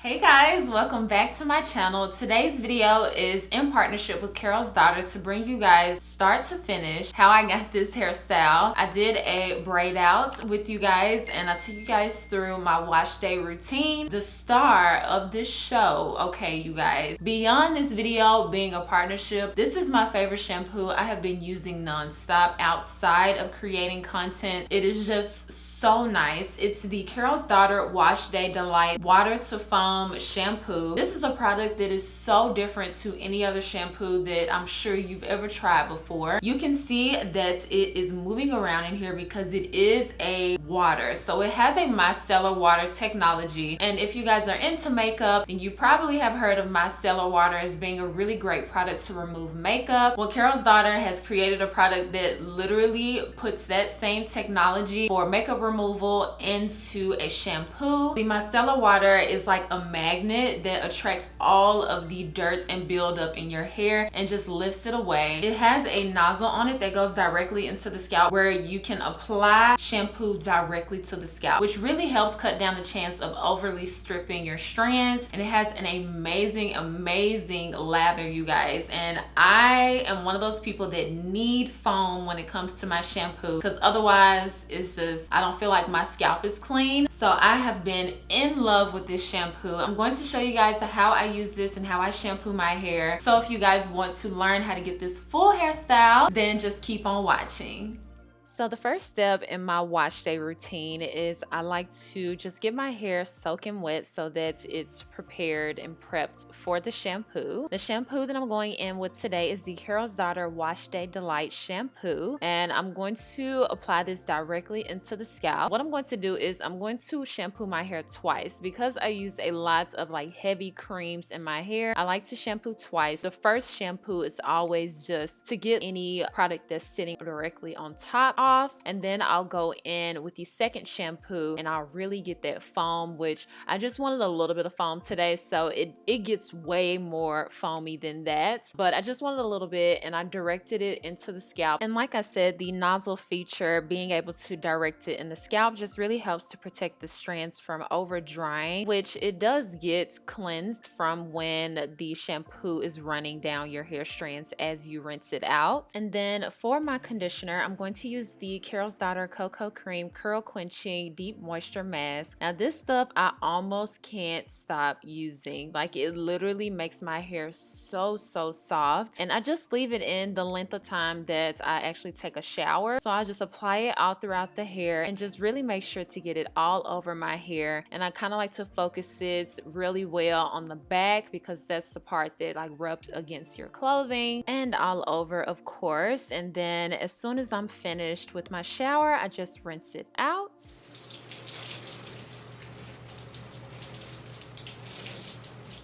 Hey guys, welcome back to my channel. Today's video is in partnership with Carol's Daughter to bring you guys start to finish how I got this hairstyle. I did a braid out with you guys and I took you guys through my wash day routine. The star of this show, okay you guys, beyond this video being a partnership, this is my favorite shampoo I have been using non-stop outside of creating content. It is just so nice. It's the Carol's Daughter Wash Day Delight Water to Foam Shampoo. This is a product that is so different to any other shampoo that I'm sure you've ever tried before. You can see that it is moving around in here because it is a water. So it has a micellar water technology. And if you guys are into makeup, then you probably have heard of micellar water as being a really great product to remove makeup. Well, Carol's Daughter has created a product that literally puts that same technology for makeup removal into a shampoo. The micellar water is like a magnet that attracts all of the dirt and buildup in your hair and just lifts it away. It has a nozzle on it that goes directly into the scalp where you can apply shampoo directly to the scalp, which really helps cut down the chance of overly stripping your strands. And it has an amazing lather, you guys. And I am one of those people that need foam when it comes to my shampoo because otherwise it's just, I don't feel like my scalp is clean. So I have been in love with this shampoo. I'm going to show you guys how I use this and how I shampoo my hair. So if you guys want to learn how to get this full hairstyle, then just keep on watching. So the first step in my wash day routine is I like to just get my hair soaking wet so that it's prepared and prepped for the shampoo. The shampoo that I'm going in with today is the Carol's Daughter Wash Day Delight Shampoo, and I'm going to apply this directly into the scalp. What I'm going to do is I'm going to shampoo my hair twice because I use a lot of like heavy creams in my hair. I like to shampoo twice. The first shampoo is always just to get any product that's sitting directly on top off, and then I'll go in with the second shampoo and I'll really get that foam, which I just wanted a little bit of foam today, so it gets way more foamy than that, but I just wanted a little bit and I directed it into the scalp. And like I said, the nozzle feature, being able to direct it in the scalp, just really helps to protect the strands from over drying, which it does get cleansed from when the shampoo is running down your hair strands as you rinse it out. And then for my conditioner, I'm going to use the Carol's Daughter Cocoa Cream Curl Quenching Deep Moisture Mask. Now this stuff I almost can't stop using. Like, it literally makes my hair so soft, and I just leave it in the length of time that I actually take a shower. So I just apply it all throughout the hair and just really make sure to get it all over my hair. And I kind of like to focus it really well on the back because that's the part that like rubs against your clothing, and all over of course. And then as soon as I'm finished with my shower, I just rinse it out.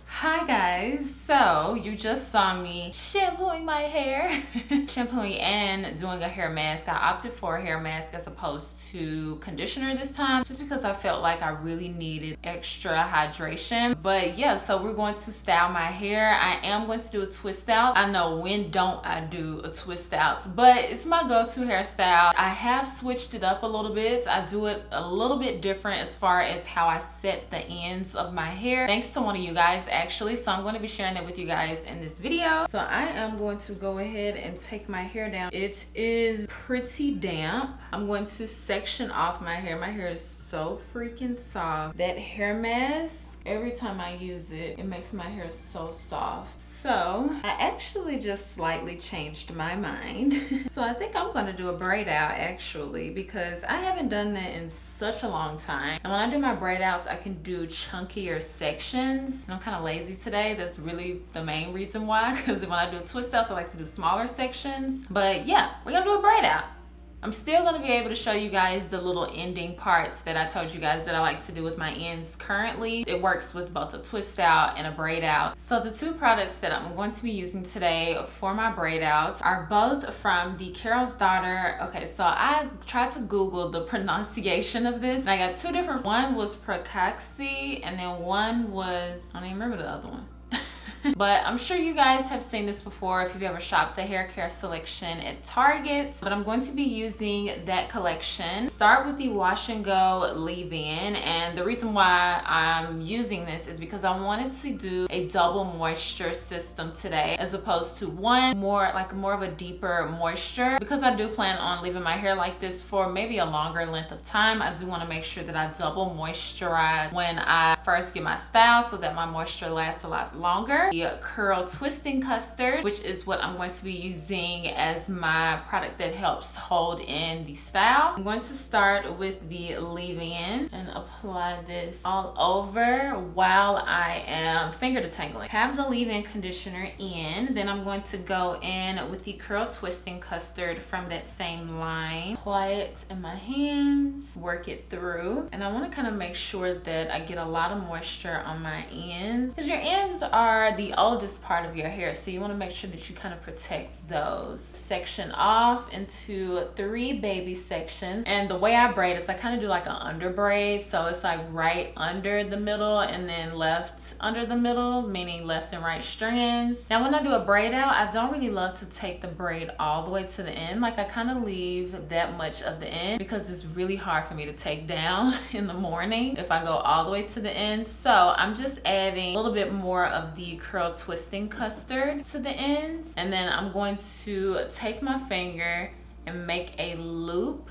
Hi guys, so you just saw me shampooing my hair shampooing and doing a hair mask. I opted for a hair mask as opposed to conditioner this time just because I felt like I really needed extra hydration. But yeah, so we're going to style my hair. I am going to do a twist out. I know, when don't I do a twist out, but it's my go-to hairstyle. I have switched it up a little bit. I do it a little bit different as far as how I set the ends of my hair, thanks to one of you guys actually. So I'm going to be sharing that with you guys in this video. So I am going to go ahead and take my hair down. It is pretty damp. I'm going to section off my hair. My hair is so freaking soft. That hair mask, every time I use it, it makes my hair so soft. So I actually just slightly changed my mind. So I think I'm gonna do a braid out actually, because I haven't done that in such a long time. And when I do my braid outs, I can do chunkier sections. And I'm kind of lazy today. That's really the main reason why, because when I do twist outs, I like to do smaller sections. But yeah, we're gonna do a braid out. I'm still going to be able to show you guys the little ending parts that I told you guys that I like to do with my ends currently. It works with both a twist out and a braid out. So the two products that I'm going to be using today for my braid outs are both from the Carol's Daughter. Okay, so I tried to Google the pronunciation of this and I got two different. One was Pracaxi and then one was, I don't even remember the other one. But I'm sure you guys have seen this before if you've ever shopped the hair care selection at Target. But I'm going to be using that collection. Start with the Wash and Go leave-in, and the reason why I'm using this is because I wanted to do a double moisture system today as opposed to one more of a deeper moisture, because I do plan on leaving my hair like this for maybe a longer length of time. I do want to make sure that I double moisturize when I first get my style so that my moisture lasts a lot longer. The curl twisting custard, which is what I'm going to be using as my product that helps hold in the style. I'm going to start with the leave-in and apply this all over while I am finger detangling. Have the leave-in conditioner in, then I'm going to go in with the curl twisting custard from that same line. Apply it in my hands, work it through, and I want to kind of make sure that I get a lot of moisture on my ends, because your ends are the oldest part of your hair, so you want to make sure that you kind of protect those. Section off into 3 baby sections, and the way I braid is I kind of do like an under braid, so it's like right under the middle and then left under the middle, meaning left and right strands. Now when I do a braid out, I don't really love to take the braid all the way to the end. Like I kind of leave that much of the end because it's really hard for me to take down in the morning if I go all the way to the end. So I'm just adding a little bit more of the curl twisting custard to the ends, and then I'm going to take my finger and make a loop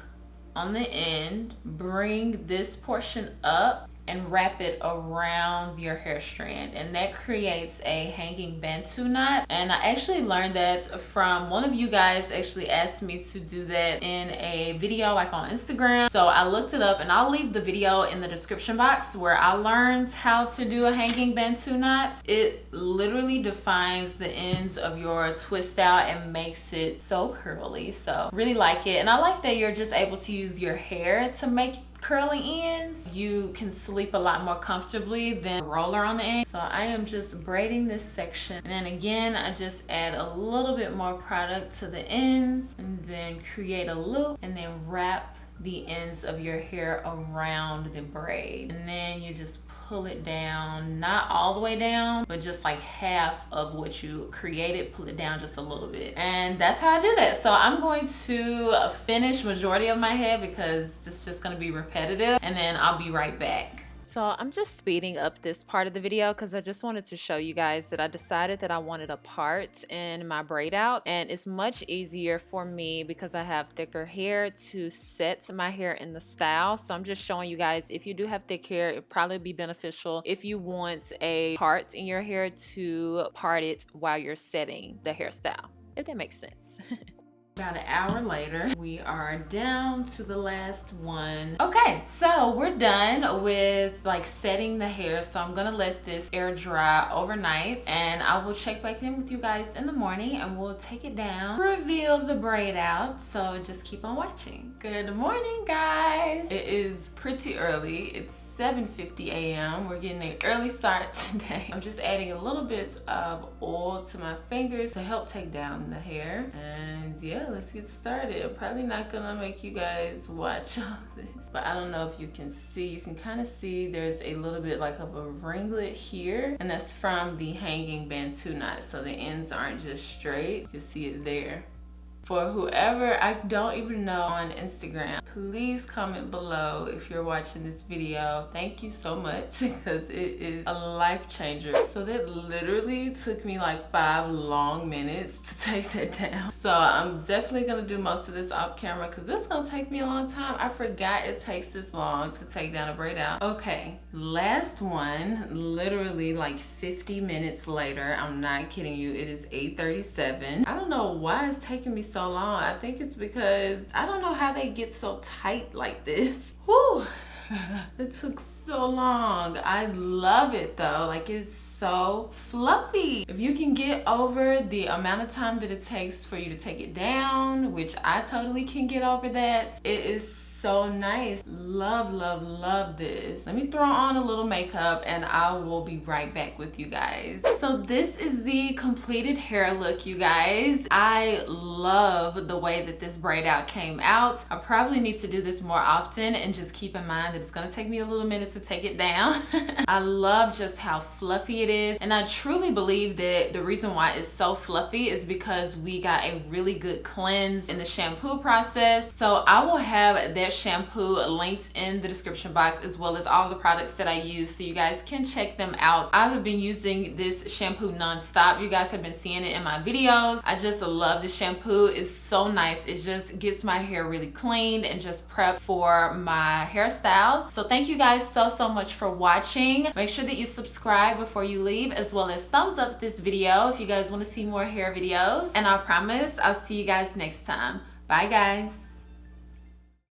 on the end, bring this portion up and wrap it around your hair strand, and that creates a hanging bantu knot. And I actually learned that from one of you guys. Actually asked me to do that in a video like on Instagram, so I looked it up, and I'll leave the video in the description box where I learned how to do a hanging bantu knot. It literally defines the ends of your twist out and makes it so curly, so really like it. And I like that you're just able to use your hair to make curly ends. You can sleep a lot more comfortably than a roller on the end. So I am just braiding this section, and then again I just add a little bit more product to the ends and then create a loop and then wrap the ends of your hair around the braid, and then you just pull it down, not all the way down, but just like half of what you created, pull it down just a little bit. And that's how I do that. So I'm going to finish majority of my head because it's just going to be repetitive, and then I'll be right back. So I'm just speeding up this part of the video because I just wanted to show you guys that I decided that I wanted a part in my braid out, and it's much easier for me because I have thicker hair to set my hair in the style. So I'm just showing you guys, if you do have thick hair, it'd probably be beneficial if you want a part in your hair to part it while you're setting the hairstyle, if that makes sense. About an hour later, we are down to the last one. Okay, so we're done with like setting the hair, so I'm gonna let this air dry overnight, and I will check back in with you guys in the morning and we'll take it down, reveal the braid out. So just keep on watching. Good morning, guys. It is pretty early. It's 7:50 a.m. We're getting an early start today. I'm just adding a little bit of oil to my fingers to help take down the hair, and yeah, let's get started. I'm probably not gonna make you guys watch all this, but I don't know if you can see. You can kind of see there's a little bit like of a ringlet here, and that's from the hanging bantu knot, so the ends aren't just straight. You can see it there. For whoever I don't even know on Instagram, please comment below if you're watching this video. Thank you so much, because it is a life changer. So that literally took me like 5 long minutes to take that down. So I'm definitely gonna do most of this off camera because this is gonna take me a long time. I forgot it takes this long to take down a braid out. Okay, last one, literally like 50 minutes later. I'm not kidding you, it is 8:37. I don't know why it's taking me so long. I think it's because I don't know how they get so tight like this. Whew. It took so long. I love it though. Like, it's so fluffy. If you can get over the amount of time that it takes for you to take it down, which I totally can get over that, it is so nice. Love, love, love this. Let me throw on a little makeup and I will be right back with you guys. So this is the completed hair look, you guys. I love the way that this braid out came out. I probably need to do this more often and just keep in mind that it's gonna take me a little minute to take it down. I love just how fluffy it is, and I truly believe that the reason why it's so fluffy is because we got a really good cleanse in the shampoo process. So I will have that shampoo linked in the description box, as well as all the products that I use, so you guys can check them out. I have been using this shampoo non-stop. You guys have been seeing it in my videos. I just love this shampoo. It's so nice. It just gets my hair really cleaned and just prepped for my hairstyles. So thank you guys so much for watching. Make sure that you subscribe before you leave, as well as thumbs up this video if you guys want to see more hair videos. And I promise I'll see you guys next time. Bye guys.